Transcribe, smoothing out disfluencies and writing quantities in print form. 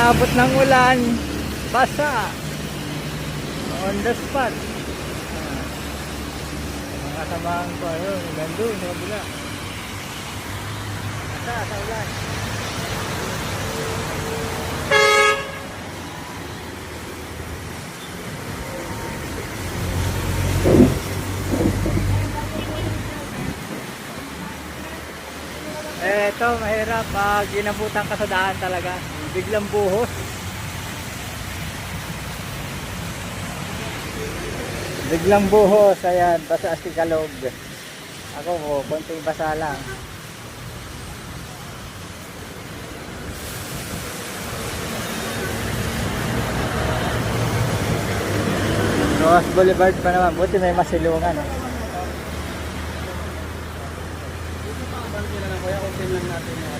inaabot ng ulan, basa on the spot. Mga kasamahan ko, ayun, nandun sa kabila, basa sa ulan. Ito, mahirap pag ginabutan ka sa daan talaga. Biglang buhos. Biglang buhos. Ayan, basa si kalog. Ako po, konting basa lang. Roas Boulevard pa naman. Buti may masilungan. Kuya, kung lang natin